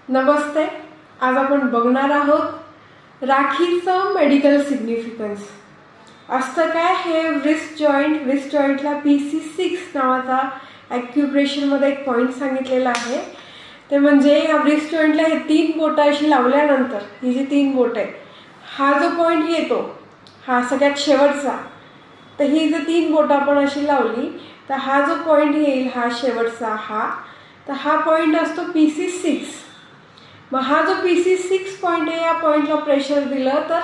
नमस्ते. आज आपण बघणार आहोत राखीचं मेडिकल सिग्निफिकन्स. असतं काय, हे रिस्ट जॉईंटला PC6 नावाचा ॲक्युप्रेशरमध्ये एक पॉईंट सांगितलेला आहे. ते म्हणजे या रिस्ट जॉईंटला हे 3 बोटं अशी लावल्यानंतर, ही जी 3 बोटं आहे, हा जो पॉईंट येतो हा सगळ्यात शेवटचा, तर ही जर 3 बोटं आपण अशी लावली तर हा जो पॉईंट येईल हा शेवटचा तर हा पॉईंट असतो PC6. मग हा जो PC6 पॉईंट आहे, या पॉईंटला प्रेशर दिलं तर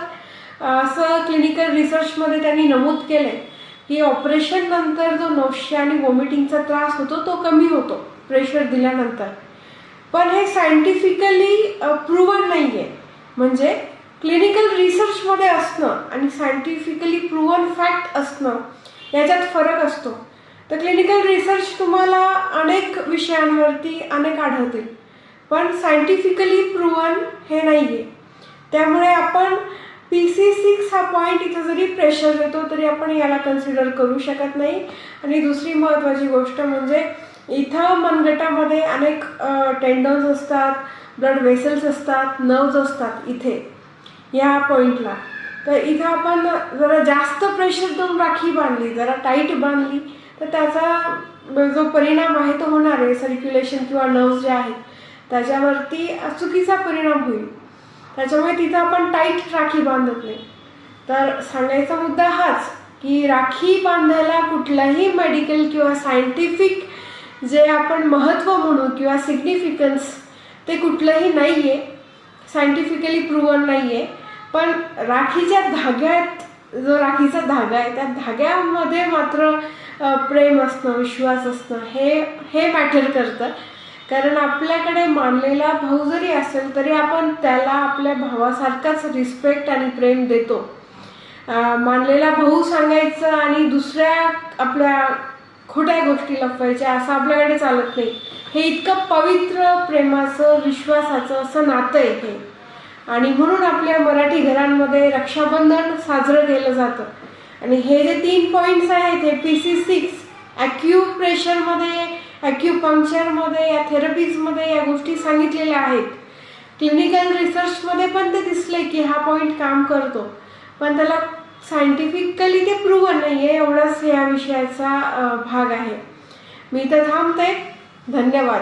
असं क्लिनिकल रिसर्चमध्ये त्यांनी नमूद केलं आहे की ऑपरेशन नंतर जो नोशिया आणि वॉमिटिंगचा त्रास होतो तो कमी होतो प्रेशर दिल्यानंतर. पण हे सायंटिफिकली प्रूव्हन नाही आहे. म्हणजे क्लिनिकल रिसर्चमध्ये असणं आणि सायंटिफिकली प्रूव्हन फॅक्ट असणं याच्यात फरक असतो. तर क्लिनिकल रिसर्च तुम्हाला अनेक विषयांवरती अनेक आढळतील, पण सायंटिफिकली प्रूव्हन हे नाही आहे. त्यामुळे आपण PC6 हा पॉईंट इथं जरी प्रेशर देतो तरी आपण याला कन्सिडर करू शकत नाही. आणि दुसरी महत्त्वाची गोष्ट म्हणजे इथं मनगटामध्ये अनेक टेंडन्स असतात, ब्लड वेसल्स असतात, नर्व्ज असतात इथे या पॉईंटला. तर इथं आपण जरा जास्त प्रेशर देऊन राखी बांधली, जरा टाईट बांधली, तर त्याचा जो परिणाम आहे तो होणार आहे. सर्क्युलेशन किंवा नर्व्ज जे आहेत त्याच्यावरती चुकीचा परिणाम होईल. त्याच्यामुळे तिथं आपण टाईट राखी बांधत नाही. तर सांगायचा मुद्दा हाच की राखी बांधायला कुठलाही मेडिकल किंवा सायंटिफिक जे आपण महत्त्व म्हणू किंवा सिग्निफिकन्स ते कुठलंही नाही आहे, सायंटिफिकली प्रूव्हन नाही आहे. पण राखीच्या धाग्यात जो राखीचा धागा आहे त्या धाग्यामध्ये मात्र प्रेम असणं, विश्वास असणं हे मॅटर करतं. कारण आपल्याकडे मानलेला भाऊ जरी असेल तरी आपण त्याला आपल्या भावासारखाच रिस्पेक्ट आणि प्रेम देतो. मानलेला भाऊ सांगायचं आणि दुसऱ्या आपल्या खोट्या गोष्टी लपवायच्या असं आपल्याकडे चालत नाही. हे इतकं पवित्र प्रेमाचं, विश्वासाचं असं नातं आहे हे. आणि म्हणून आपल्या मराठी घरांमध्ये रक्षाबंधन साजरं केलं जातं. आणि हे जे 3 पॉईंट्स आहेत, हे PC6 ॲक्युप्रेशरमध्ये, ॲक्युपंक्चरमध्ये, या थेरपीजमध्ये या गोष्टी सांगितलेल्या आहेत. क्लिनिकल रिसर्चमध्ये पण ते दिसले की हा पॉईंट काम करतो, पण त्याला सायंटिफिकली ते प्रूव्हन नाही आहे. एवढाच या विषयाचा भाग आहे. मी इथं थांबते. धन्यवाद.